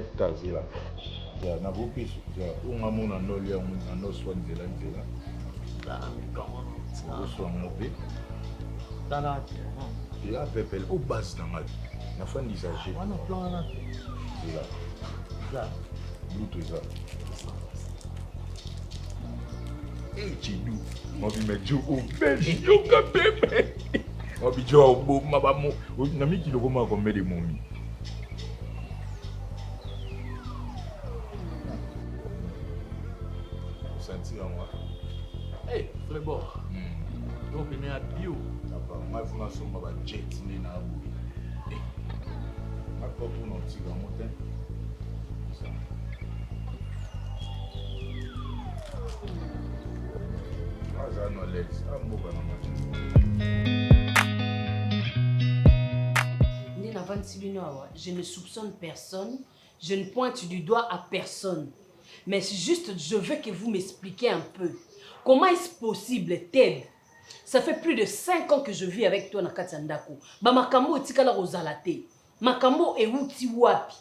Tazila. Ya na vupi ya ungamuna noli ya no swanzela nzela. La comment Uswa ngopi. Tana. Ya pepel au bas na mat. Na fandi sa je. Wana plan na. Zila. Za. Bluto za. Chidu. Mobi meju o beji yoka pepe. Mobi jo obo mabamu. Na miki loko ma ko mede momi. Senti à moi. Hey, Flébor. Donc il est à bio. Ma information ma jet ni na abu. Ma ko pour non tiga moten. Ça. Ah, no legs. Ambo bana ma. Je ne soupçonne personne, je ne pointe du doigt à personne. Mais c'est juste, je veux que vous m'expliquiez un peu. Comment est-ce possible, Ted? Ça fait plus de 5 ans que je vis avec toi dans Katsandako. Ba makambo etikala rozalate. Makambo e wuti wapi.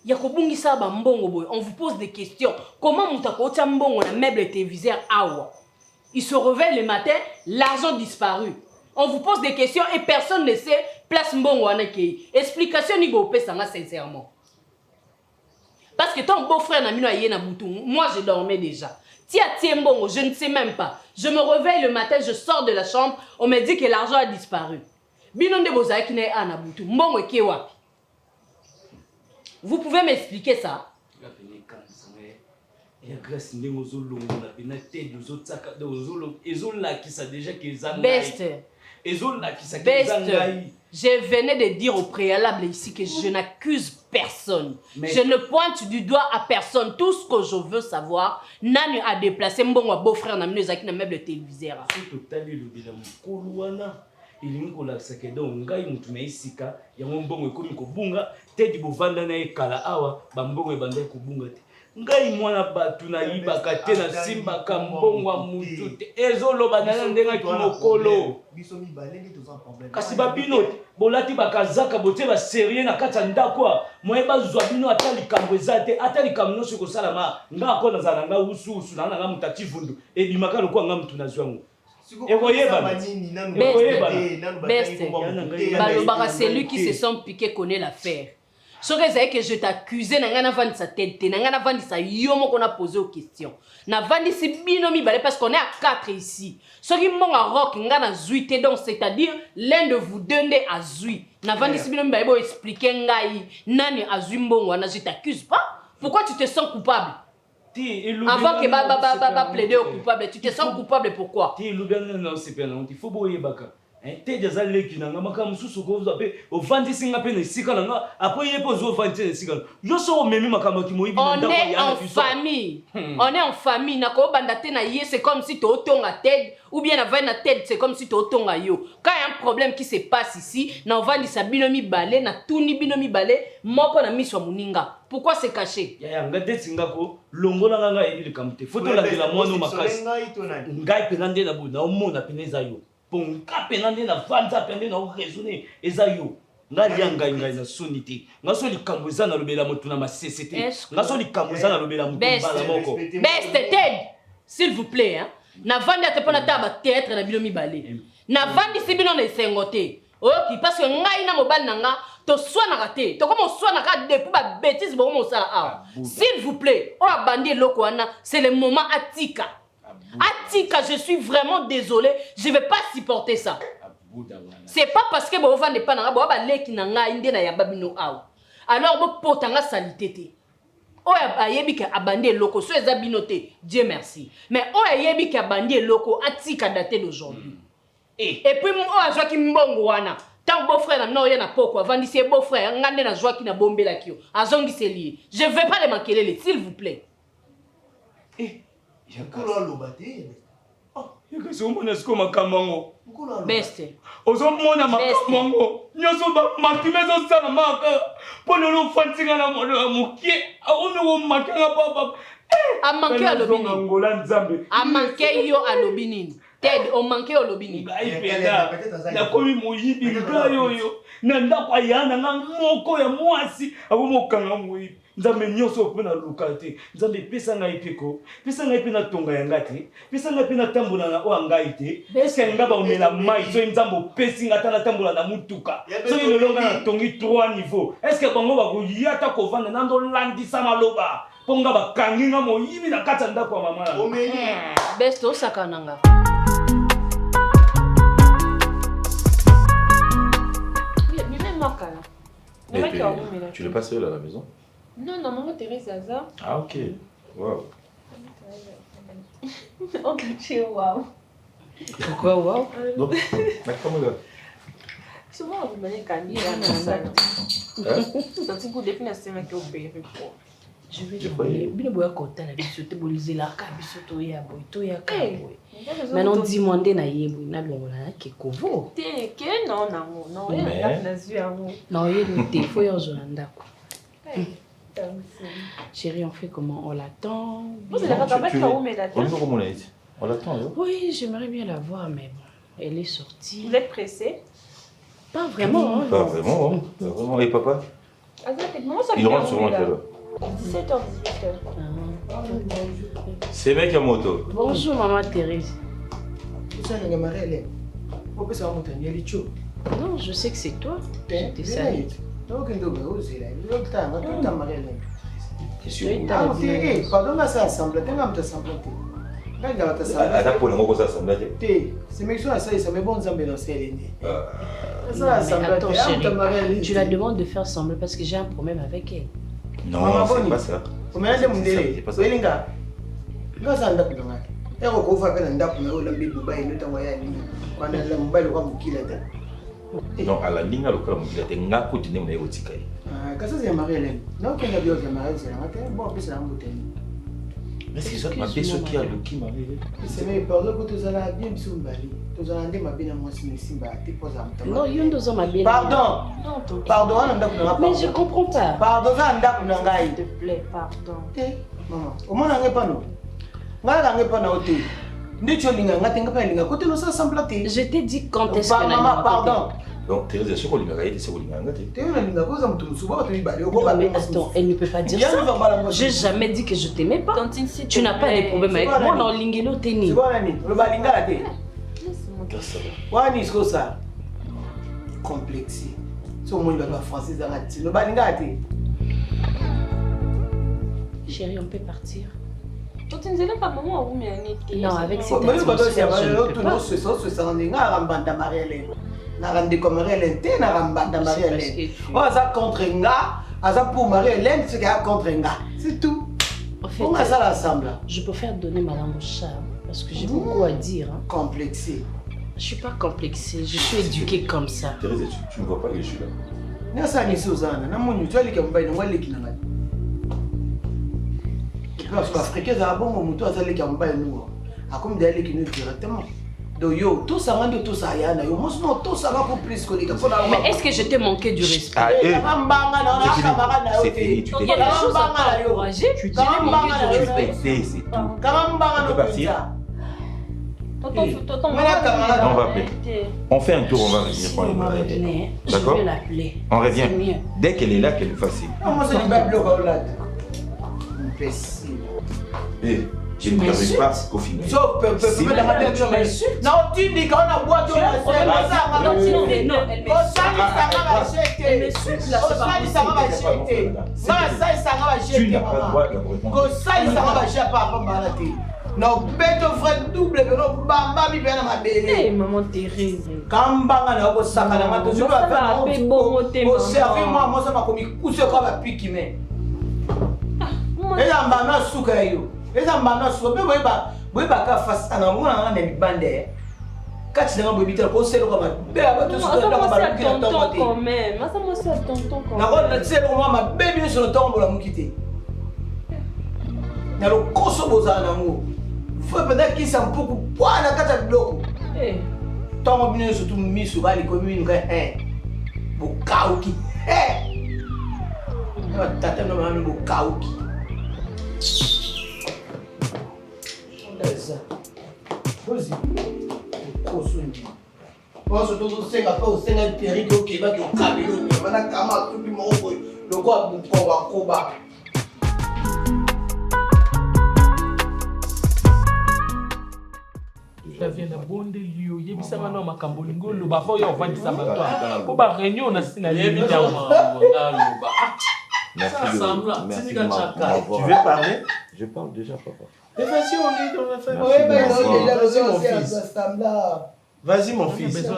Yakobungisa ba mbongo boy. On vous pose des questions. Comment mutako ota mbongo na meuble téléviseur awa? Il se réveille le matin, l'argent disparu. On vous pose des questions et personne ne sait place mbongo anakei. Explication ni go pesanga sincèrement. Parce que ton beau-frère n'a mis na bouton. Moi, je dormais déjà. Tia Tiembongo, je ne sais même pas. Je me réveille le matin, je sors de la chambre, on me dit que l'argent a disparu. Binonde Bozaï qui n'est pas na bouton. Mbongo ke wapi. Vous pouvez m'expliquer ça? Best. Je venais de dire au préalable ici que je n'accuse personne. Mais je ne pointe du doigt à personne. Tout ce que je veux savoir, Nani a déplacé mon beau-frère dans le meuble téléviseur. Ngai mwana batu na yibaka te na simba kambongwa mutu te ezoloba na ndenga kimokolo biso mibale ngi toza problème kasi babino bolati bakazaka bote ba sérieux na kata ndako moye bazwa bino ata likambo ezate ata likambo no siko salama ngako na zana nga usu na nga mutati vundu ebimaka lokwa nga mutu na zwangu c'est lui qui se sent piqué connaît l'affaire. Ce que je t'accusais, n'a pas sa tête, n'a pas sa yomo qu'on a posé aux questions. N'a pas dit si binomi balé parce qu'on est à 4 ici. Ce qui m'ont à rock, n'a pas zuité donc c'est-à-dire l'un de vous deux n'est à zui. N'a pas dit si binomi balé pour expliquer ngai nani à zuimbongo, je t'accuse pas. Pourquoi tu te sens coupable? Avant que baba plaider au coupable, tu te sens coupable pourquoi? Non, c'est pas non, il faut boyer baka. Te déjà leki nanga makamu susu ko zape o vandi singa pe ne sikala nga après yepo zo vandi ne sikala yo so memi makamu ki moyibi ndako ya na famille. On est en famille na ko banda te na ye c'est comme si to tonga tête ou bien na va na tête c'est comme si to tonga yo. Quand il y a un problème qui se passe ici na vandi sa binomi balé na tuni binomi balé moko na miswa muninga. Pourquoi c'est caché? Ya ngade singa ko longola nga ebi kamte photo la de la mono makasi ngai penande na bu na omona peneza yo pour capénander na vanta pende na raisonner ezayo nga lianga ngai na sonité nga so likambo za na lobela motu na masesete nga so likambo za na lobela motu bala moko best Ted s'il vous plaît hein na vanda te pona taba théâtre na bino mibale na vandi si bino na sengote OK parce que ngai na mobile nanga to soa na raté to comme soa na ka depuis ba bêtise bo mo sala ah s'il vous plaît o abandi loko wana c'est le moment atika. Atika, je suis vraiment désolé, je ne vais pas supporter ça. C'est pas parce que vous ne pas na ba leki na nga inde na ya babino aw. Alors bo potanga salité. O ayebi ka abandé loko so ezabinoté, Dieu merci. Mais o ayebi ka abandé loko atika daté d'aujourd'hui. Et puis o azwa ki mbongo wana. Tant beau frère na oya na poko avant c'est beau frère ngande na joie ki na bombela kio. Azongi c'est lié. Je ne vais pas les manquer s'il vous plaît. Best. Ozomona makamango nyoso ba makimezo sana maka polo lo fantinga na mono mukie aomi wo makanga baba a manqué à l'obini. A manqué yo à l'obini. Ted, on manquait au lobby. Nakomi moyibi ngayo yo. Nanda kwa yana nga moko ya mwasi. Abo mokanga moyibi. Nzambe nyonso opena lokate. Nzambe pesa ngai peko. Pesa ngai pena tonga ya ngati. Pesa ngai pena tambola na o ngai te. Eske ngaba omela mai so nzambo pesi ngata na tambola na mutuka. So lelonga na tongi 3 niveaux. Eske bango ba ko yata ko vanda nando landisa maloba. Ponga ba kangi nga moyibi na kata ndako ya mama na. Besto sakananga. Tu l'es pas seul à la maison? Non, non, maman Thérèse Zaza. Ah ok, wow. On t'a dit waouh. Pourquoi waouh? Donc, comment là? Souvent, vous m'avez gagné dans la salle. C'est pour depuis la semaine que vous payez pour. Je vais te dire, bien boire côté la biso te boliser la biso to ya boy to ya ka boy. Maintenant demander na yebo na longola ke kovo. Te que non non non ya na zui amour. Non, il faut y rejoindre ndako. Chérie, on fait comment? On l'attend? Vous allez pas mettre là où mais là. On l'attend. Oui, j'aimerais bien la voir mais bon, elle est sortie. Vous êtes pressé? Pas vraiment. Pas vraiment, hein. Pas vraiment. Et papa? Il rentre sûrement quelle heure? 17h, 18h. C'est mec à moto. Bonjour maman Thérèse. Non, je sais que c'est toi. Je te salue. Attends chérie, tu la demandes de faire semblant parce que j'ai un problème avec elle. Non, c'est pas ça. C'est pas ça. Non, à la ligne, le club, il était n'a pas de numéro de ticket. Mais c'est ça, ma belle qui a le qui m'a révélé. Non, il y a une dose à ma belle. Pardon. Pardon, mais je comprends pas. Pardon, s'il te plaît, pardon. Maman, au moins on n'est pas nous. Je t'ai dit quand est-ce que maman, pardon. Donc, Thérèse, c'est quoi l'ingrédient? C'est quoi mais attends, elle ne peut pas dire ça. J'ai jamais dit que je t'aimais pas. Tu n'as pas de problème avec moi dans l'ingélo tennis. Complexé. Chérie, on peut partir. Non, avec cette atmosphère, je ne peux pas. C'est tout. En fait, je préfère donner ma langue au chat parce que j'ai beaucoup à dire. Hein. Complexé. Je suis pas complexée, je suis éduquée comme ça. Thérèse, tu ne vois pas que je suis là. Mais est-ce que je t'ai manqué du respect? C'est fini, tu t'es Il y a des choses à pas encourager. Tu t'es manqué du respect. c'est tout. On peut partir. On va appeler. On fait un tour, on va revenir prendre le mariage. D'accord? Je vais l'appeler. On revient. Dès qu'elle est là, qu'elle nous fasse. Eh, je ne t'arrive pas au final. Non, tu dis qu'on a boîte de non, beto frère double, non, bamba mi bien ma belle. Maman Thérèse. Kambanga na ko sakana ma to je vais faire mon servir moi ça m'a commis couche comme un pique mais. Et la mbana suka yo. Et la mbana suka be boyeba ka face na mona na bande. Kati na bobi tel ko selo comme be ba to suka na ba ki na tomate. Quand même, ça moi c'est tonton quand même. Na ko na selo moi ma bébé sur le tombe la mukité. Na lo koso bozana mo. Faut peut-être qu'ils sont beaucoup poids dans quatre blocs. Tant que nous sommes mis sur les communes, Bukauki. Tata nous avons Bukauki. Vas-y. Trop soigné. Moi, je dois aussi faire un période qui va te caler le nez. Maintenant, comment tout le monde le quoi pour combat. Javier na bonde liyo yebisanga na makambo ngolo ba fo yo vandisa bato po ba réunion na sina yebi dawo Merci de m'avoir. Tu veux parler? Je parle déjà, papa. Mais vas-y, on est dans la famille. Vas-y, mon fils. Vas-y, mon fils.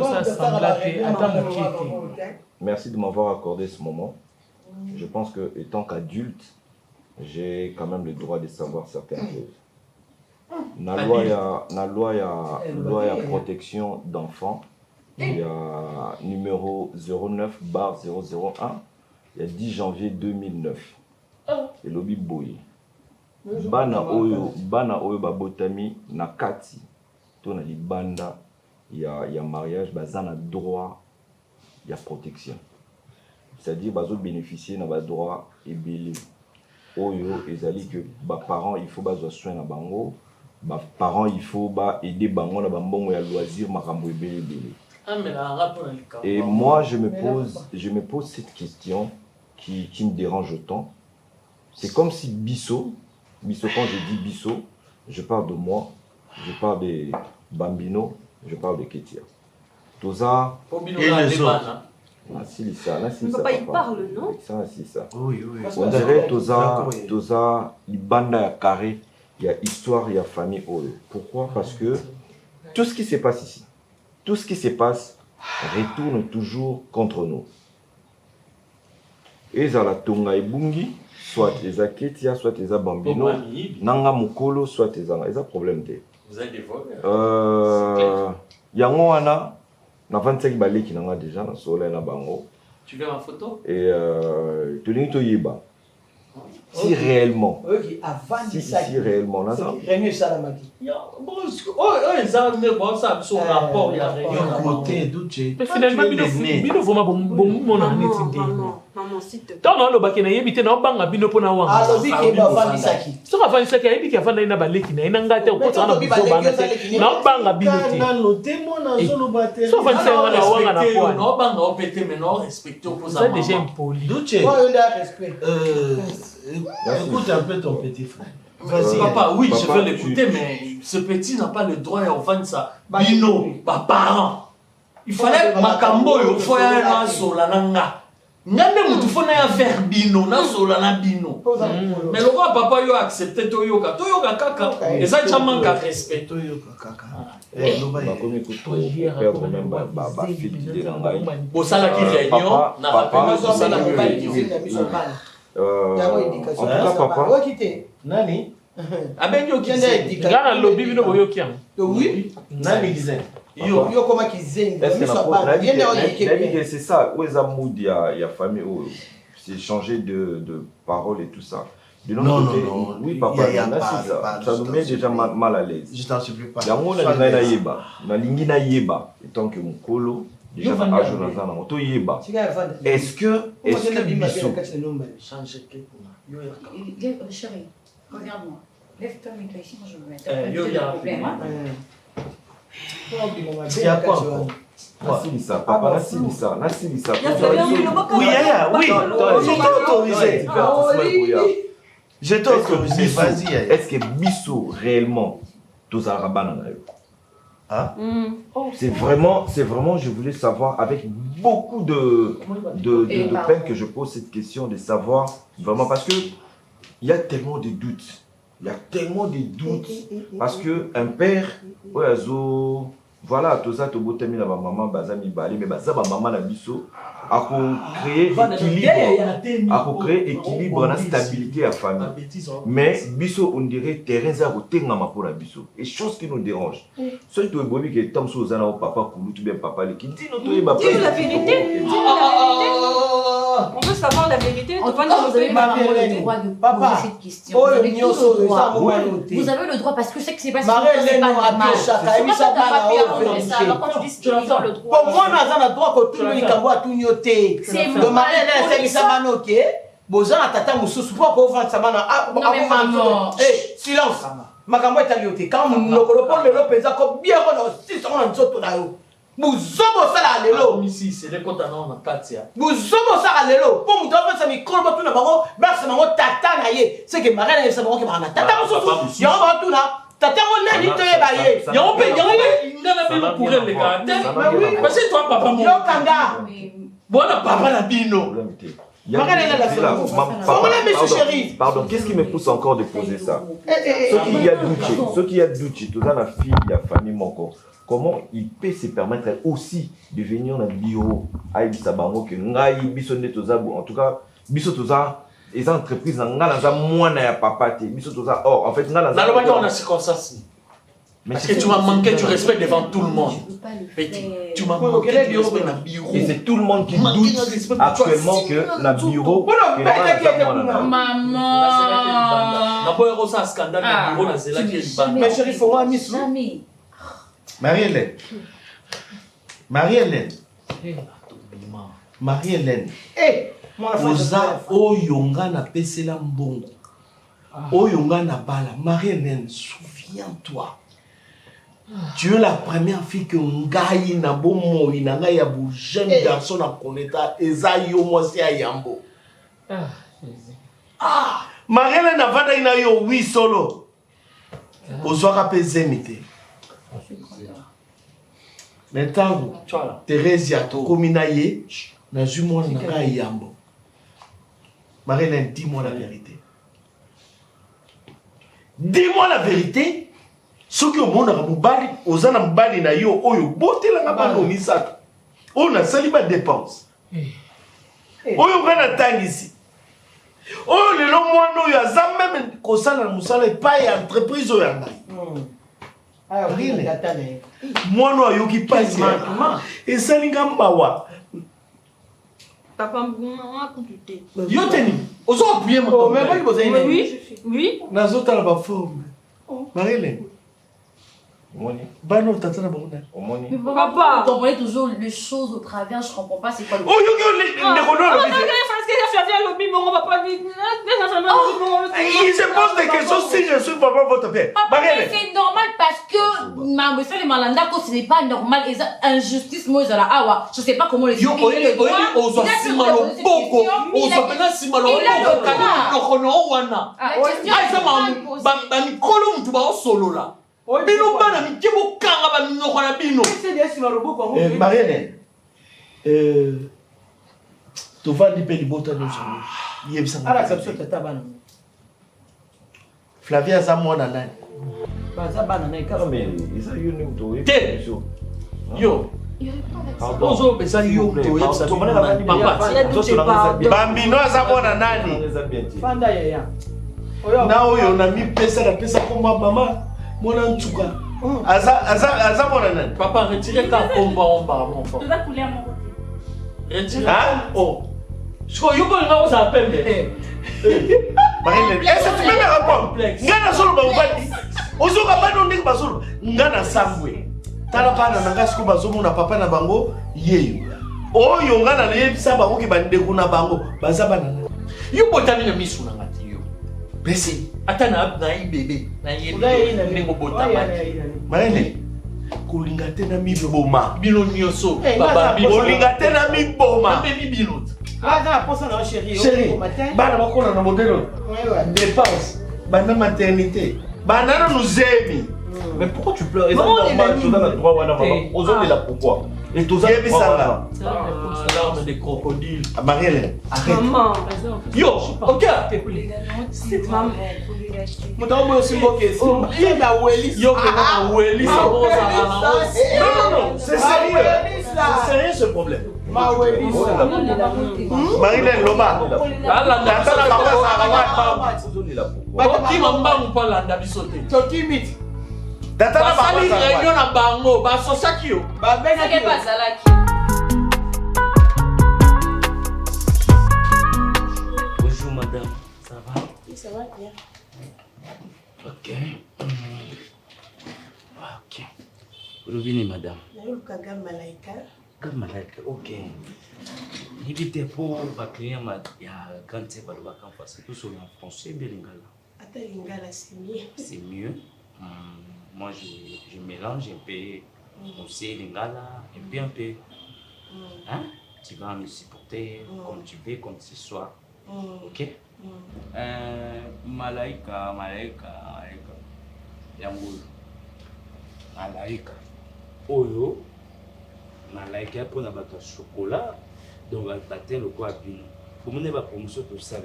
Merci de m'avoir accordé ce moment. Je pense que, étant qu'adulte, j'ai quand même le droit de savoir certaines choses. La loi, il y a protection d'enfants. Il y a numéro 09/001. Il y a 10 janvier 2009. Et lobby boy. Bana oyo babotami na kati. Tona li banda. Il y a mariage, bazana droit, il y a protection. C'est-à-dire bazo bénéficier na ba droit et belé. Oyo ezali que ba parents il faut bazo soin na bango. Ba parents il faut ba aider bango na ba mbongo ya loisir makambo ebele belé. Et moi, je me pose cette question qui me dérange autant. C'est comme si Bisso, quand je dis Bisso, je parle de moi, je parle de Bambino, je parle de Ketia. Tout ça, et les autres. Papa, il parle, non? Ça. Oui. On dirait tout ça, il banda ya carré, il y a histoire, il y a famille. Pourquoi? Parce que tout ce qui se passe ici, tout ce qui se passe retourne toujours contre nous. Et ça la tonga ebungi, soit les Ketia, soit les Bambino, nanga mukolo, soit les un problème de. Vous avez des vols? Yango wana na 25 balé qui nanga déjà na soleil na bango. Tu veux ma photo? Et tu l'as dit yeba. Si réellement. Ok, avant si réellement là ça. Rémi Salamaki. ça me bon ça sur rapport ya côté Duce. Mais finalement bino voma bon mona neti Maman, s'il te plaît. Tant on lo bakena yebite na obanga bino pona wanga. Ah, lobi ke ba vandisaki. So ka vandisaki yebiki afanda ina baleki na ina ngate okotsa na biso banga te. Na obanga bino te. Na noté mon azolo bater. So vandisaki na wanga na kwa. Na obanga opete mais non respecter opposant. Ça déjà impoli. Duce. Moi, on a respect. Écoute un peu ton petit frère. Vas-y. Papa, oui, Papa, je veux l'écouter, mais ce petit n'a pas le droit à offrir ça. Bino, parents. Il fallait makambo yo foya na solananga. Ngande mutu fona ya faire bino na solana bino. Mais le roi papa yo accepté toyoka kaka. Et ça tu manque de respect. Toyoka kaka. Bakomi kuto perdre même ba fille de ngai. Bo sala ki réunion na rappel so sala ki réunion. En tout cas papa. Nani? Abenyo ki Ngana lobby bino boyoki am. Oui. Nani disait? Yo comment qu'ils zenga. C'est ça, où est la mood il y a famille où c'est changer de parole et tout ça. De Non, oui papa, y a ça nous met déjà mal à l'aise. Je t'en supplie pas. Yango na yeba, na lingi na yeba, étant que mon colo déjà na âge na zana, to yeba. Est-ce que Bisso Chérie, regarde-moi. Lève-toi, mets-toi ici, moi je me mets. Yo, y a un problème. Il y a quoi? Nasilisa, papa, Nasilisa. Oui, je t'ai autorisé. Je t'ai autorisé, vas-y. Est-ce que Bisso réellement tous à Rabana? C'est vraiment, je voulais savoir avec beaucoup de peine que je pose cette question de savoir vraiment parce que il y a tellement de doutes. Parce que un père, voilà, tout ça, tout beau termine la maman, bazami bali, mais baza maman la biso, à créer équilibre, la stabilité à la famille. Mais biso, on dirait terrain za ma pour la biso. Et chose qui nous dérange. Soit tu es bobi qui est tam sous un papa pour tout bien papa qui dit non tu es la vérité. On veut savoir la vérité. En tout cas, vous avez le droit de poser cette question. Vous avez le droit. Vous avez le droit parce que c'est que c'est pas normal. Alors quand tu dis que tu as le droit. Pour moi, on a le droit que tout le monde a tout noté. Le mari est là, c'est Bozan a tata moussous pour qu'on fasse ça. Non mais maman. Silence. makambo etali yo te quand monokolo mpo lelo mpenza kobia ko na 6 ans na nzoto na yo bozobosala lelo bozobosala lelo mpo moto apesa mikolo batuna bango bakisa bango tata na ye seke mare na yebisa bango ke baka na tata mosusu yango bakotuna tata yango nani toyeba ye yango mpe ngana bino poureleka te parce que toi papa yokanga bona papa na bino. Pardon, qu'est-ce qui me pousse encore de poser ça? Ceux qui a douté, tout dans la fille, la famille, mon corps. Comment il peut se permettre aussi de venir dans le bureau à Ibisabango que Ngai Bisonde Tozabu, en tout cas, Bisotoza, les entreprises, Nalaza, moi, n'a pas Bisotoza, or, en fait, Nalaza. On a circonstance. Parce que tu m'as manqué du respect devant tout le monde. Tu m'as manqué du respect dans le bureau. Et c'est tout le monde qui doute actuellement que la bureau. Maman. Mais chérie, faut moi miss. Marie-Hélène. Marie-Hélène. Marie-Hélène. Oza oyonga na pesela mbongo. Oyonga na bala. Marie-Hélène, souviens-toi. Tu es la première fille que ngai na bomo inanga ya bu jeune garçon na koneta eza yo mwasi ya yambo. Marie-Hélène na vanda ina yo oui solo. Ozwaka pe zemite. Maintenant, Thérèse to komina ye na jumo na ngai yambo. Marie-Hélène, dis-moi la vérité. Dis-moi la vérité. Ce qui est au monde, aux anambali na yo, oyo, bote la ngabano misato. On a sali ma dépense. Oyo gana tangisi. Oyo le long mois no ya za même kosala musala pa ya entreprise oyo ngai. Moi no ayoki pasi. Et salinga mawa. Papa, maman, computer. Yo teni. Ozo appuyer mon. Oui. Nazota la ba forme. Marie-Hélène. Mais papa, vous comprenez toujours les choses au travers, je comprends pas c'est quoi le... Oh, il se pose des questions si je suis papa votre père. Papa, c'est normal parce que ma monsieur les malanda, ce n'est pas normal, et injustice, moi, je sais pas comment les expliquer. Bino bana mikebo kanga ba minoko na bino. Marie-Hélène. Tu vas dire libota nous. Ala kapso tata bana. Flavia za mwana nani? Baza bana na ika. Mais ça yo ni to. Yo. Ozo besa yo to yebsa papa. Bambino za mwana nani? Fanda yaya. Na oyo na mi pesa na pesa ko mama. Mon antuka. Aza mwana nani? Papa, retirez ta combat en bas, mon enfant. Tu vas couler à mon côté. Retirez. Hein? Oh. Je crois que vous avez appelé. Marie-Hélène, est-ce que tu peux me répondre? Ngana solo ba ubati. Ozo ka bano ndenge ba solo. Ngana sangwe. Tala bana na ngasiko bazomo na papa na bango yeyo. Oyo ngana na yebisa bango ki bandeko na bango baza bana. Yo botami na misu na ngati yo. Besi. Atana na bébé na yeli ndeko botama. Marie-Hélène, kolinga te na miboma. Bino nyoso. Baba bino. Kolinga te na miboma. Baby bino. Baza posa na chérie. Chérie, bana bakona na modelo. Dépense. Bana maternité. Bana nous aime. Mais pourquoi tu pleures? Et ça normal, tu as le droit wana maman. Ozone là pourquoi? Et tous ça. Larmes de crocodile. Marie-Hélène, arrête. Maman. Yo, OK. C'est maman. Mutambo aussi moqué. Il na weli. Yo que na weli ça va Non, c'est sérieux. C'est sérieux ce problème. Ma weli. Marie-Hélène Loba. Là Tata na papa ça va. Ozone là pourquoi? Baki mamba mpa landa bisote. Tokimit. Tata na papa basali réunion na bango ba sosaki yo. Ba benga C'est ki. pas ça là. Bonjour madame, ça va? Oui, ça va bien. Ok. Ok. Revenez madame. Nayoka malaika. Comme malaika, ok. Évitez pour ma client, il y a quand c'est pas le bac en face, tout sur en français, bien lingala. Ata lingala c'est mieux. C'est mieux. moi je mélange un peu aussi lingala et puis un peu. Hein? Tu vas me supporter comme tu veux, comme ce soir. Ok? Malaika. Yango. Malaika. Oyo. Malaika pour na bato chocolat. Donc batin le quoi bino. Pour mener la promotion tout ça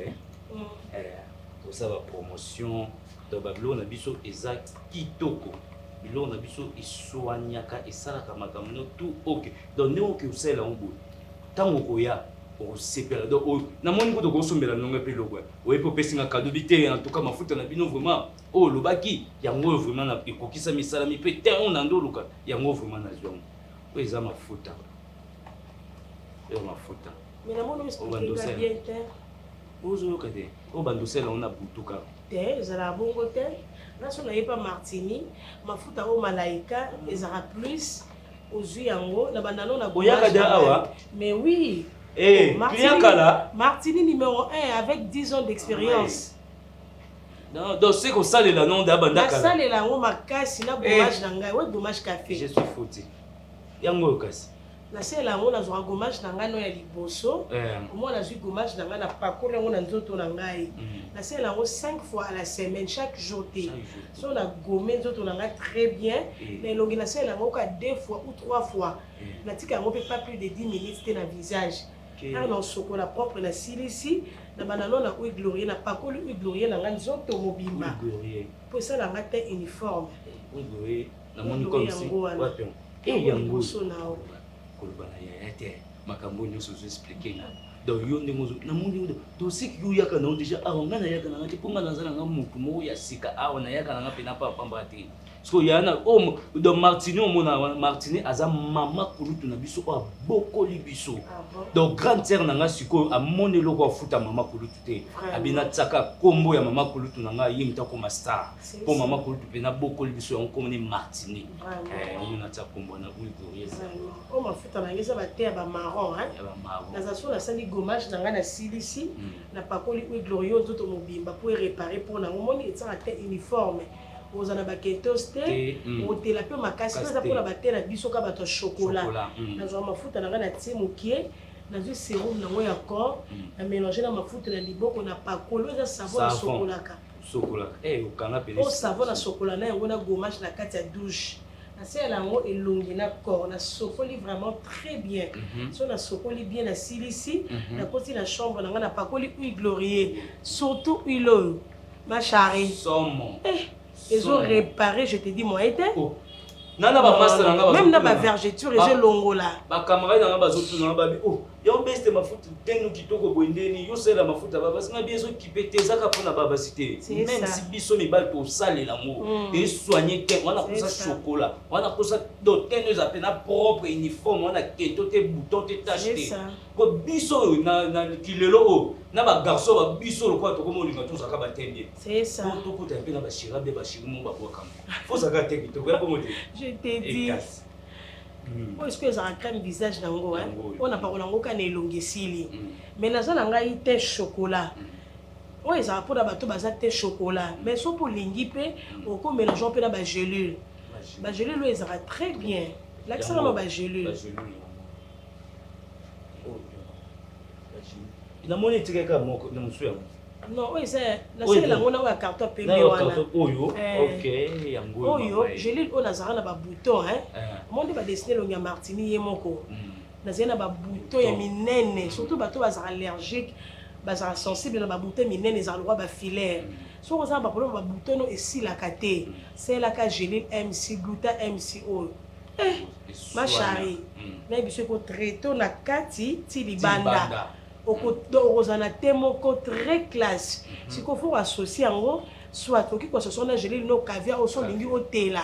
tout ça la promotion. Donc bablo na biso exact kitoko. Bilo na biso isoanyaka esalaka makambo tout ok. Donc ne oke usela ngo. Tango koya au sepela donc na moni ko to sombela nonga pe lokwa oye po pesinga cadeau bité en tout cas mafuta na bino vraiment oh lobaki yango vraiment na ekokisa misala mi pe te on ando luka yango vraiment na zwango o eza mafuta mais na moni expliquer bien te ozo kade o bandosela on a butuka te zala bongo te na so na yepa martini mafuta o malaika ezara plus aux yango na bandano na awa mais oui Martini numéro 1 avec 10 ans d'expérience. Non, donc c'est comme ça le nom d'Abanda. Ça le nom makasi na gommage nanga, ouais gommage café. Je suis foutu. Yango kasi. Na c'est la na zo gommage nanga no ya liboso. Moi na zo gommage nanga na pakolo ngo na nzoto nanga yi. Na c'est la 5 fois à la semaine chaque jour té. So na gommé nzoto nanga très bien, mais longi na c'est la ngo ka 2 fois ou 3 fois. Na tika ngo pas plus de 10 minutes té na visage. Car dans ce chocolat propre na silici na banano na huile glorieux na pakolo huile glorieux na ngani zoto mobimba pour ça la ngate uniforme huile glorieux na moni comme si wapi yango so na o kolbana ya te makambo nyoso zo expliquer donc yo ndemo na moni do sik yo yaka na déjà aronga na yaka na ngati ponga na zana nga mutu mo ya sika awo na yaka na nga pena pa pamba te so yana o do Martini o mona Martini aza mama kulutu na biso o bokoli biso donc grande sœur na nga siko a moni loko futa mama kulutu te abina tsaka kombo ya mama kulutu na nga yimta ko star po mama kulutu pena bokoli biso on komoni Martini on na tsaka kombo na huile glorieuse o mafuta na ngeza ba te ba marron hein na za so la sali gommage na nga na silici na pakoli huile glorieuse to mobimba pour réparer pour na moni tsaka te uniforme aux anabaketos te au te la pe makasi ça pour la batte na biso ka bato chocolat na zo mafuta na na tie mokie na zo sérum na ngoya corps na mélanger na mafuta na liboko na pakolo za savon na chocolat okanga pele o savon na chocolat na ngona gommage na kati ya douche na c'est la ngo elongi na corps na sokoli vraiment très bien so na sokoli bien na silici na koti na chambre na ngana pakoli huile glorieux surtout huile ma chérie somme ils ont réparé, je te dis, moi, était. Même dans ma vergeture, et j'ai longola. Ma camarade dans la zone, oh, il y a un best de ma foot, ten qui toko boindeni, yo c'est la ma foot à babas, na bien sûr qui peut te zaka pour la babacité. Même si biso mi bal pour saler l'amour, et soigner ten, on a pour ça chocolat, on a pour ça d'autres nous appelle propre uniforme, on a keto tes boutons tes tachetés. Ko biso na kilelo na ba garçon ba biso le quoi to comme on lui tout ça ka batende. C'est ça. Pour tout côté na ba shira be ba shirimo ba kwa kam. Faut ça ka te to ko pour dire. Je t'ai dit. Est-ce que ça a crème visage nango hein? On a pas nango ka ne longesili. Mais na za nanga ite chocolat. Ouais ça pour da bato baza te chocolat. Mais so pour lingi pe on ko mélanger pe na ba gelule. Ba gelule ça va très bien. L'accent na ba gelule. La monnaie est comme moi, non, oui, c'est la seule la monnaie à carton payé. Ok, Oyo, je lis au Nazara na ba bouton hein. Mon va dessiner le Martini yemoko. Nazana ba bouton ya minene, surtout bato ba allergique, ba sensible na ba bouton minene za droit ba filaire. So on ça ba problème ba bouton no esi la kate. C'est la ka gelil MC gluta MCO. Ma chérie. Na biso ko treto na kati ti libanda. Ozana temoko très classe. Si qu'on faut associer en gros, soit qui quoi ce sont na gelil no caviar au son lingi au tela.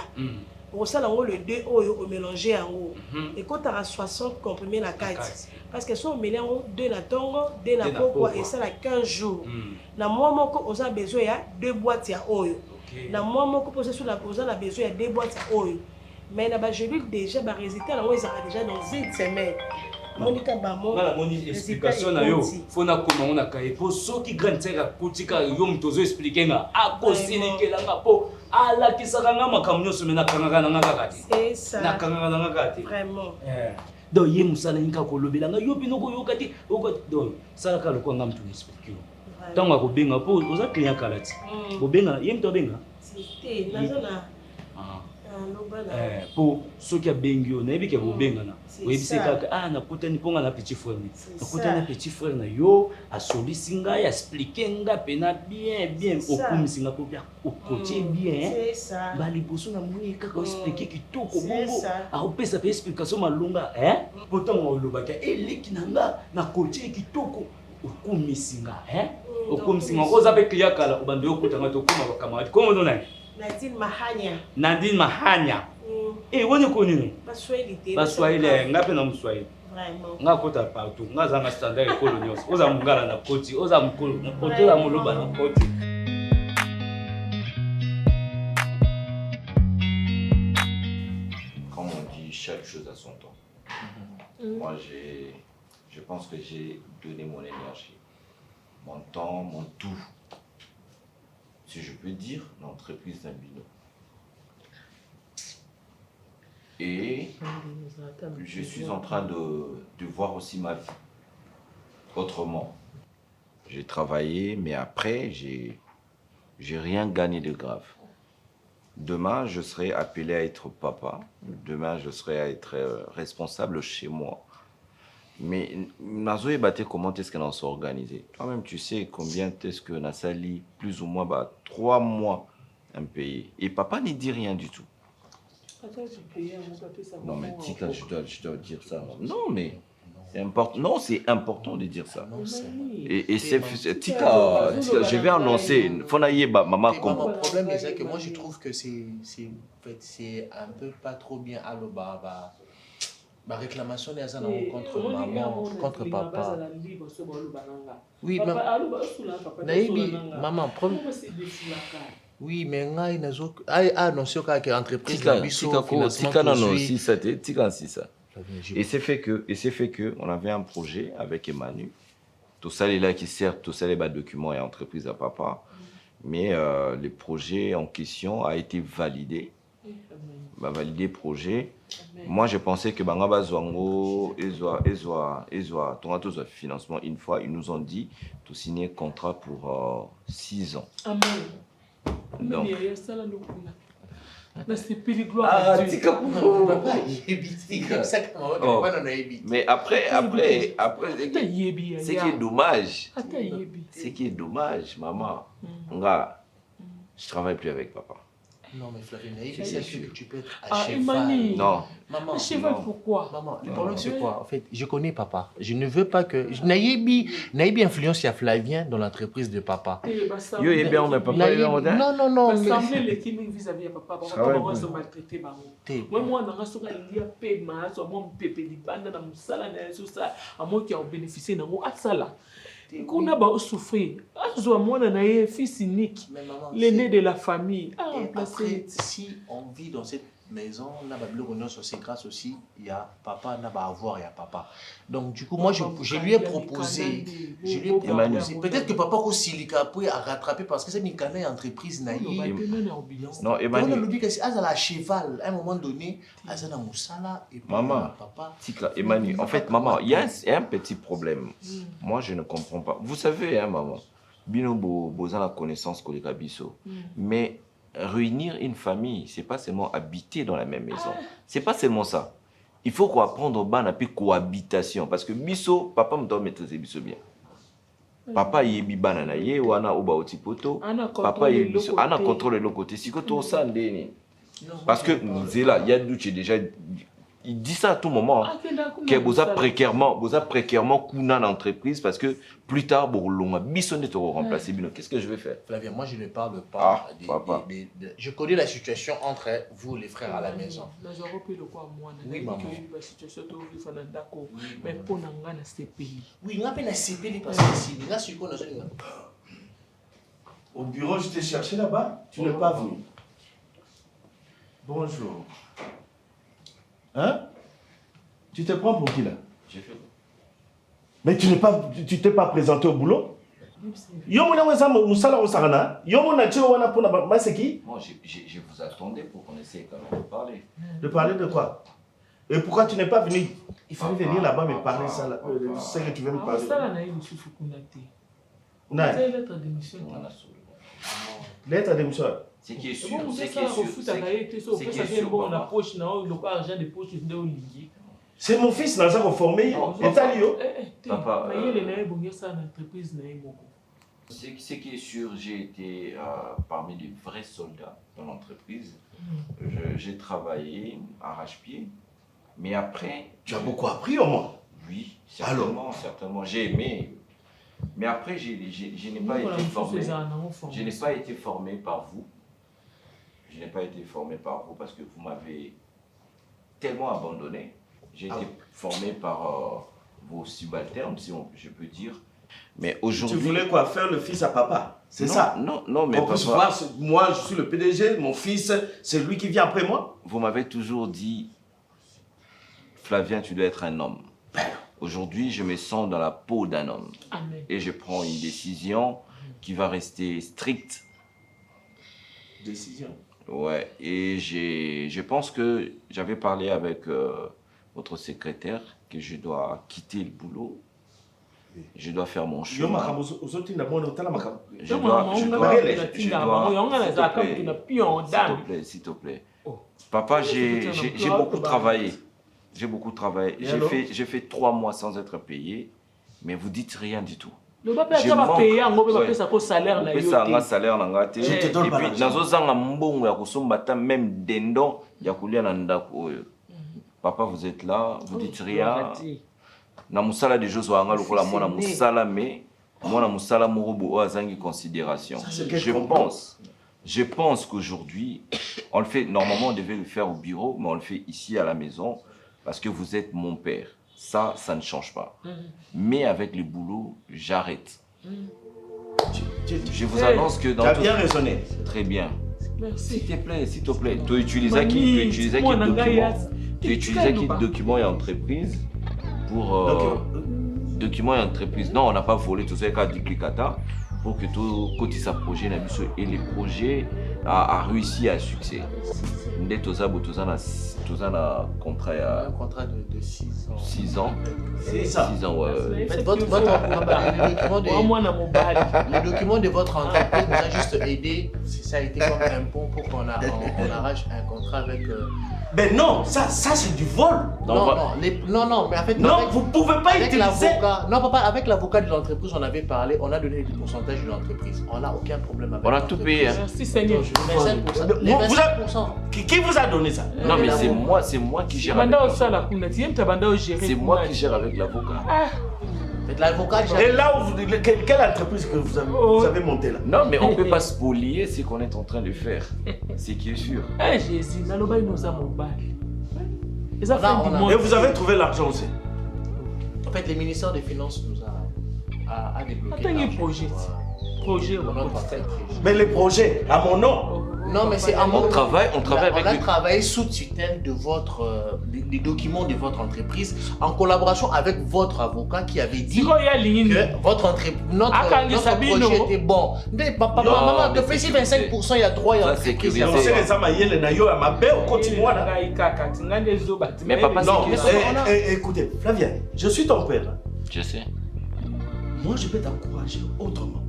Au ça en gros le deux au mélanger en gros. Et quand tu as 60 comprimés na kati. Parce que son mélange deux na tongo, deux na pokwa et ça la 15 jours. Na moi moko on a besoin ya 2 boîtes ya oil. Na moi moko poser sur la on a besoin ya 2 boîtes ya oil. Mais na ba gelil déjà ba résultat là ils ont déjà dans une semaine. Monica Bamo, la explication na yo, faut na comment on a caillé pour ceux qui grandent ça kutika yo mtozo expliquer nga a cosine que là nga po alakisaka nga makambo nyonso me nakangaka nanga kaka te C'est ça. nakangaka nanga kaka te Vraiment. donc ye mosala ninga kolobelanga yo mpe nokoyoka te donc salaka lokwa nga mtu explique ntango akobenga mpo oza client kala ti kobenga ye mtu abenga C'était. Nazona. mpo soki abengi yo nayebi ke bobengana oyebisi kaka nakutani mpo nga na petit frère nakutani na petit frère na yo asolisi ngai aexplike nga mpena bien okumisi nga mpo bia okotie bien baliboso na moni kaka oexplike kitoko bongo akopesa mpe explication malonga mpo ntango olobaki eleki na nga nakotie kitoko okumisi nga okumisi nga okoza mpe klia kala obande okutanga tokuma bakamaradi komono nani Nadine Mahanya. Nadine Mahanya. Wone konini? Baswahili. Baswahili, ngapi na Mswahili. Vraiment. Nga kota partout. Nga zanga standard ekolo nyonso. Oza mungala na koti, oza mukolo na koti, oza muluba na koti. Comme on dit, chaque chose a son temps. Moi, je pense que j'ai donné mon énergie, mon temps, mon tout. Si je peux dire, l'entreprise d'Ambino. Et je suis en train de voir aussi ma vie autrement. J'ai travaillé, mais après, j'ai rien gagné de grave. Demain, je serai appelé à être papa. Demain, je serai à être responsable chez moi. Mais Nazoé Baté, comment est-ce qu'elle en s'est organisée? Toi-même, tu sais combien est-ce que Nassali, plus ou moins, 3 mois impayé. Et papa n'y dit rien du tout. Non, mais Tika, je dois dire ça. Non, mais c'est important. Non, c'est important de dire ça. Et c'est Tika, je vais annoncer. Maman, mon problème, c'est que moi, je trouve que c'est un peu pas trop bien à l'Oba. Ma réclamation est contre maman, contre papa. Oui, maman, oui, mais annoncé que l'entreprise Et c'est fait que on avait un projet avec Emmanuel. Tout ça est là qui sert, tout ça les documents et entreprise à papa. Mais le projet en question a été validé. Validé projet. Moi, je pensais que Bangaba Zwango, Ezwa, ton financement une fois, ils nous ont dit de signer un contrat pour 6 ans. Donc, mais après, ce qui est dommage, maman, je travaille plus avec papa. Non, mais Flavien, c'est sûr que tu peux être à cheval. Non. Maman, cheval, pourquoi? Maman, le problème c'est quoi? En fait, je connais papa. Je ne veux pas que... Naïbi influence à Flavien dans l'entreprise de papa. Yo, et bien, on met papa. Non. Semblait les qui vis-à-vis de papa. Papa, on maltraité. Moi, on a souvent il y a paiement, soit mon pépé, les bandes dans mon salaire, tout ça, à moi qui a bénéficié dans mon salaire. Qu'on a pas souffert. Moi, on a un fils unique, l'aîné de la famille. Après, si on vit dans cette maison, on a c'est grâce aussi, il y a papa, on a pas avoir, il y a papa. Donc du coup, moi, je lui ai proposé, peut-être que papa aussi peut rattraper parce que c'est une canne entreprise naïve. Non, Emmanuel. On a dit que c'est à cheval, à un moment donné, à la moussala et maman, papa. Emmanuel, en fait, maman, il y a un petit problème. Moi, je ne comprends pas. Vous savez, hein, maman, Bino Bozan la connaissance Koleka Bisso, mais réunir une famille, c'est pas seulement habiter dans la même maison. C'est pas seulement ça. Il faut qu'on apprenne au ban puis cohabitation. Parce que Bisso, papa me doit maîtriser Bisso bien. Papa y est bibanana ye ou ana oba otipoto. Papa y est Bisso. Ana contrôle le côté. Si que tout ça ndeni. Parce que Zéla, il y a doute déjà. Il dit ça à tout moment, que vous avez précairement kuna l'entreprise parce que plus tard, Bissonne te remplacer. Qu'est-ce que je vais faire? Flavien, moi je ne parle pas je connais la situation entre vous les frères à la maison. Oui, maman. Mais pour n'anga CPI. Oui, on appelle la CPI parce que si là c'est quoi au bureau, je t'ai cherché là-bas, tu n'es pas venu. Bonjour. Hein? Tu te prends pour qui là? J'ai fait. Mais tu t'es pas présenté au boulot? Yo mona wesa musala osarana. Yo mona tio wana pour na maseki. Moi, je vous attendais pour qu'on essaie quand même de parler. De parler de quoi? Et pourquoi tu n'es pas venu? Il fallait venir là-bas me parler ça là. Ce que tu veux me parler. Lettre de démission. Lettre de démission. C'est qui est sûr. C'est mon fils dans sa formé. Papa. Ce qui est sûr, j'ai été parmi les vrais soldats dans l'entreprise. J'ai travaillé arrache-pied. Mais après... Tu as beaucoup appris au moins? Oui, certainement. J'ai aimé. Mais après, je n'ai pas été formé. Je n'ai pas été formé par vous. Je n'ai pas été formé par vous parce que vous m'avez tellement abandonné. J'ai été formé par vos subalternes, si je peux dire. Mais aujourd'hui... Tu voulais quoi? Faire le fils à papa? C'est ça? Non, mais papa... Moi, je suis le PDG, mon fils, c'est lui qui vient après moi? Vous m'avez toujours dit, Flavien, tu dois être un homme. Aujourd'hui, je me sens dans la peau d'un homme. Amen. Et je prends une décision qui va rester stricte. Décision? Ouais, et je pense que j'avais parlé avec votre secrétaire que je dois quitter le boulot. Je dois faire mon chemin. S'il te plaît. Papa, j'ai beaucoup travaillé. J'ai fait 3 mois sans être payé, mais vous dites rien du tout. Je manque. Salaire. Et puis, même dendon, papa, vous êtes là, vous dites rien. Na musala de Josué anga lokola mwana musala mais mwana musala morobo azangi considération. Je pense qu'aujourd'hui on le fait, normalement on devait le faire au bureau, mais on le fait ici à la maison parce que vous êtes mon père. Ça ne change pas. Mais avec le boulot, j'arrête. Je vous annonce que dans... Tu as bien raisonné. Très bien. Merci. S'il te plaît. Tu utilises quel document et entreprise pour documents et entreprise. Non, on n'a pas volé tout ça avec duplicata pour que tout côté sa projet et les projets a réussi à succès. Ndé toza na contrat un contrat de 6 ans. 6 ans. C'est ça. 6 ans, ouais. En fait, le document de votre entreprise nous a juste aidé. Ça a été comme un pont pour qu'on arrache un contrat avec... Mais non, ça c'est du vol. Non, mais en fait... Non, vous ne pouvez pas utiliser... Non, papa, avec l'avocat de l'entreprise, on avait parlé, on a donné le pourcentage de l'entreprise. On n'a aucun problème avec on a tout payé. Merci Seigneur. 25%. Les 25%. Qui vous a donné ça? Non, mais c'est moi qui gère avec l'avocat. C'est moi qui gère avec l'avocat. L'avocat... Et là, quelle entreprise que vous avez montée là? Non, mais on ne peut pas spolier ce qu'on est en train de faire. C'est qui est sûr. Jésus, et vous avez trouvé l'argent aussi? En fait, le ministère des Finances nous a débloqué. Projet. Mais les projets, à mon nom? Non, mais c'est à mon nom. On travaille avec... On a travaillé sous tutelle de votre... des documents de votre entreprise en collaboration avec votre avocat qui avait dit que notre projet était bon. Mais papa, maman, de faire 25%, il y a droit à l'entreprise. Mais papa, non, écoutez, Flavien, je suis ton père. Je sais. Moi, je peux t'encourager autrement.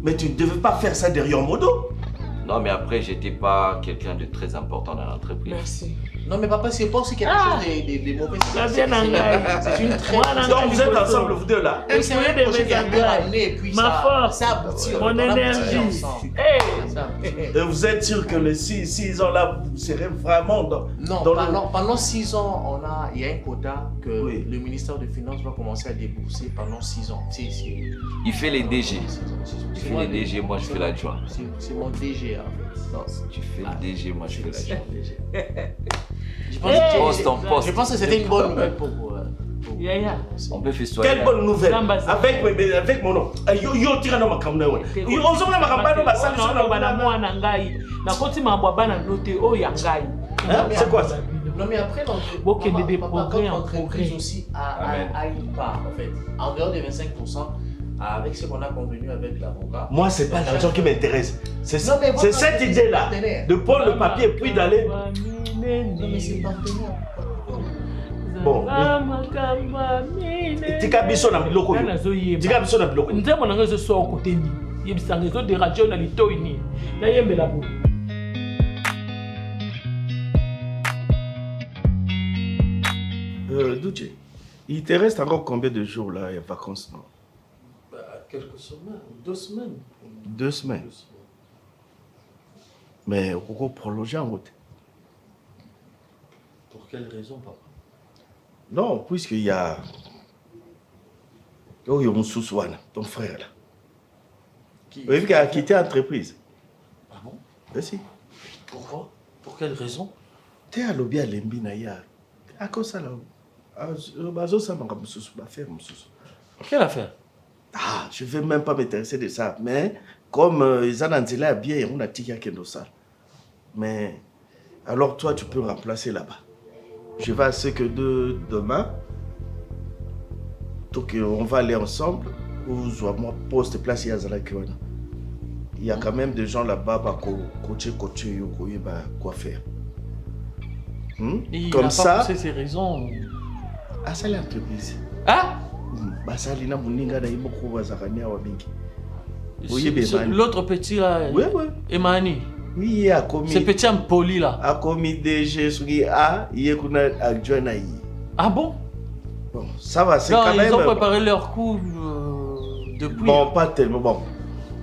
Mais tu ne devais pas faire ça derrière mon dos. Non, mais après, j'étais pas quelqu'un de très important dans l'entreprise. Merci. Non, mais papa, c'est pas aussi quelque chose de mauvais. C'est une très... Donc, vous êtes ensemble, vous deux là. Oui, c'est un projet qui a bien amené et puis ça aboutit. Mon énergie. Et vous êtes sûr que les 6 ans là, vous serez vraiment dans... Non, pendant 6 ans, il y a un quota que le ministère des Finances va commencer à débourser pendant 6 ans. Il fait les DG. Il fait les DG, moi je fais l'adjoint. C'est mon DG en fait. Non, tu fais le DG, moi je fais l'adjoint. Je pense que c'était une bonne nouvelle pour vous. On peut faire soigner. Quelle bonne nouvelle. Avec mon nom. Yo tira na makamna wa. Yo ozomna makambano basali so na bana mwana ngai. Na koti mabwa bana noté o ya ngai. C'est quoi ça? Non mais après des progrès en progrès aussi à une part en fait. En dehors des 25%, avec ce qu'on a convenu avec l'avocat. Moi, c'est pas l'argent qui m'intéresse. C'est cette idée-là de prendre le papier et puis d'aller. Non, mais c'est partenaire. Bon. Tika biso na biloko yo. Tika biso na biloko. Nzembo na ngezo so côté ni. Yebisanga zo de radio na litoi ni. Na yembela bo. Doudje, il te reste encore combien de jours là, il y a vacances, non? Quelques semaines, 2 semaines. 2 semaines. Mais pourquoi prolonger en route? Pour quelle raison, papa? Non, puisqu'il y a... Oh, il y a mon Sousouane, ton frère là. Qui a quitté l'entreprise. Ah bon? Merci. Pourquoi? Pour quelle raison? Tu es à l'objet à l'embi naïa. À quoi ça là? Quelle affaire? Ah, je ne vais même pas m'intéresser de ça. Mais comme ils ont un bien, on a tiré à ça. Mais alors toi, tu peux remplacer là-bas. Je vais à ce que demain, donc on va aller ensemble. Ou moi poste place il y a quand même des gens là-bas coacher quoi faire. Comme ça. C'est ses raisons. Ah, c'est l'entreprise. Ah? L'autre petit là. Oui, oui. Emani. Oui, il a commis. Ce petit impoli là. A commis DG A, il est qu'on a adjoint. Ah bon? Bon, ça va, c'est quand même. Ils ont préparé leur coup depuis. Bon, pas tellement. Bon,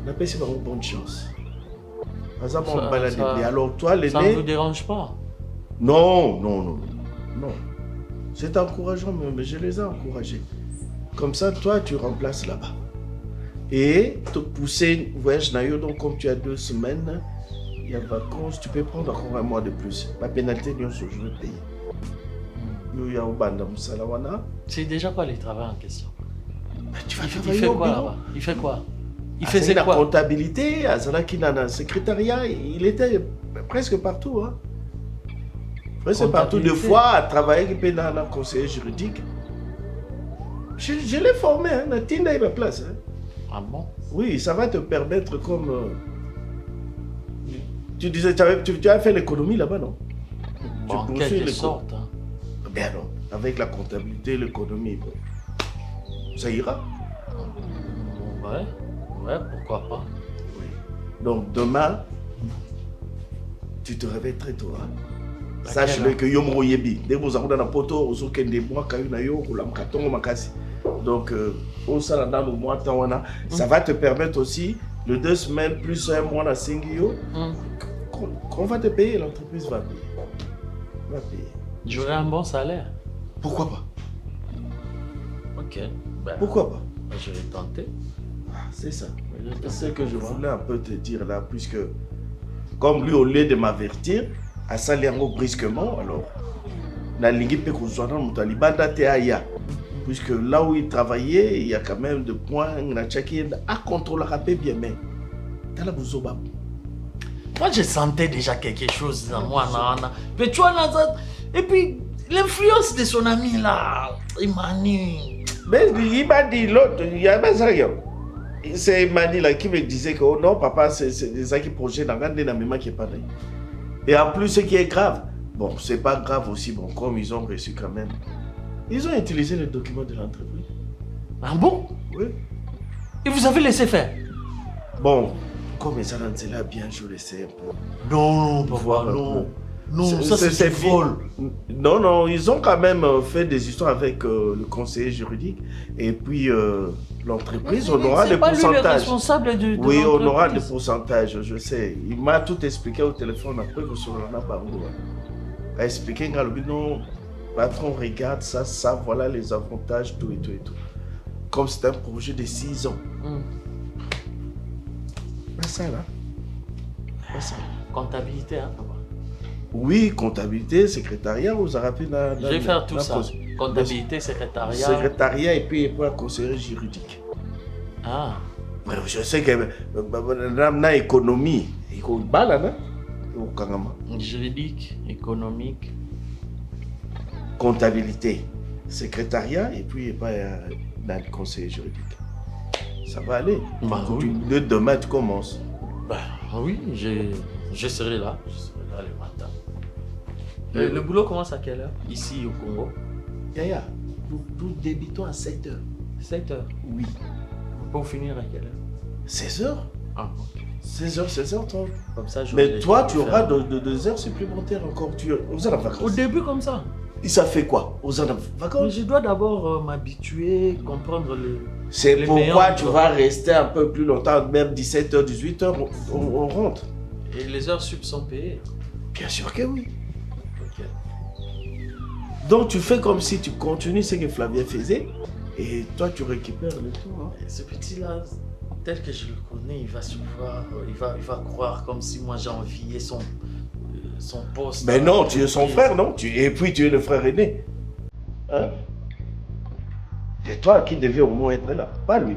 on appelle ça une bonne chance. Alors toi, l'aîné. Ça ne vous dérange pas? Non, non, non, non. C'est encourageant, mais je les ai encouragés. Comme ça, toi, tu remplaces là-bas. Et te pousser, voyage naïo, donc comme tu as 2 semaines, il y a vacances, tu peux prendre encore 1 mois de plus. Ma pénalité, je vais payer. C'est déjà quoi les travaux en question? Tu vas il fait quoi là-bas? Il fait quoi? Il faisait la quoi? comptabilité, le secrétariat, il était presque partout. Hein. Presque partout, 2 fois à travailler dans le conseiller juridique. Je l'ai formé, hein, Natinda ma place. Hein. Ah bon? Oui, ça va te permettre comme... Tu disais, tu as fait l'économie là-bas, non? Bon, en quelque sorte. Hein. Bien non, avec la comptabilité, l'économie, bon. Ça ira. Ouais, pourquoi pas. Oui. Donc demain, tu te réveilles très tôt. Hein? Sache-le que Yomro Yebi, dès que vous avez un poteau, vous avez des mois qui donc, ça va te permettre aussi, le 2 semaines plus 1 mois à Singio, qu'on va te payer, l'entreprise va payer. J'aurai un bon salaire. Pourquoi pas? Ok. Ben, pourquoi pas? Je vais tenter. C'est ça. C'est ce que je voulais un peu te dire là, puisque comme lui, au lieu de m'avertir, à Saliango brusquement, alors, la ligue peut qu'on soit dans mon talibanda Théaya. Puisque là où il travaillait, il y a quand même des points à contrôler bien, mais dans la bouzoba. Moi, je sentais déjà quelque chose dans moi, Nana. Mais tu vois, et puis, l'influence de son ami là, il m'a dit. Mais il m'a dit l'autre, il y a pas ça. C'est Mani là qui me disait que oh non, papa, c'est des gens qui projettent dans la mémoire qui est pas là. Et en plus, ce qui est grave, bon, c'est pas grave aussi, bon, comme ils ont reçu quand même. Ils ont utilisé les documents de l'entreprise. Ah bon? Oui. Et vous avez laissé faire? Bon, comme ça, c'est là, bien, je laissais un peu. Non, papa, non. Non, ça c'est folle. Non, non, ils ont quand même fait des histoires avec le conseiller juridique. Et puis, l'entreprise, on aura des pourcentages. C'est pas lui le responsable de oui, on aura des pourcentages, je sais. Il m'a tout expliqué au téléphone après que sur l'an a expliqué, non. Patron, regarde ça, voilà les avantages, tout et tout et tout. Comme c'est un projet de 6 ans. Pas ça, là. Pas ça. Comptabilité, hein, papa? Oui, comptabilité, secrétariat, vous avez rappelé je vais faire tout ça. Comptabilité, secrétariat. Secrétariat et puis un conseiller juridique. Ah. Bref, je sais que dans l'économie, il y a juridique, économique. Comptabilité, secrétariat et puis dans le conseil juridique. Ça va aller. Bah, oui. Demain, tu commences. Bah oui, je serai là. Je serai là le matin. Le boulot commence à quelle heure? Ici au Congo? Yaya, nous débutons à 7h. 7h? Oui. Pour finir à quelle heure? 16h. Ah, ok. 16h, 16h30. Comme ça, mais toi, tu auras 2 heures supplémentaires encore. Aux heures de vacances. Au début, comme ça. Et ça fait quoi? Aux heures de vacances? Mais je dois d'abord m'habituer, comprendre le. C'est pourquoi tu vas rester un peu plus longtemps, même 17h, 18h, on rentre. Et les heures sup sont payées? Bien sûr que oui. Ok. Donc tu fais comme si tu continues ce que Flavien faisait, et toi tu récupères le tout. Hein. Ce petit-là, tel que je le connais, il va se voir, il va croire comme si moi j'ai envié son poste. Mais non, tu es son frère, non? Et puis tu es le frère aîné. Hein? C'est toi qui devais au moins être là, pas lui.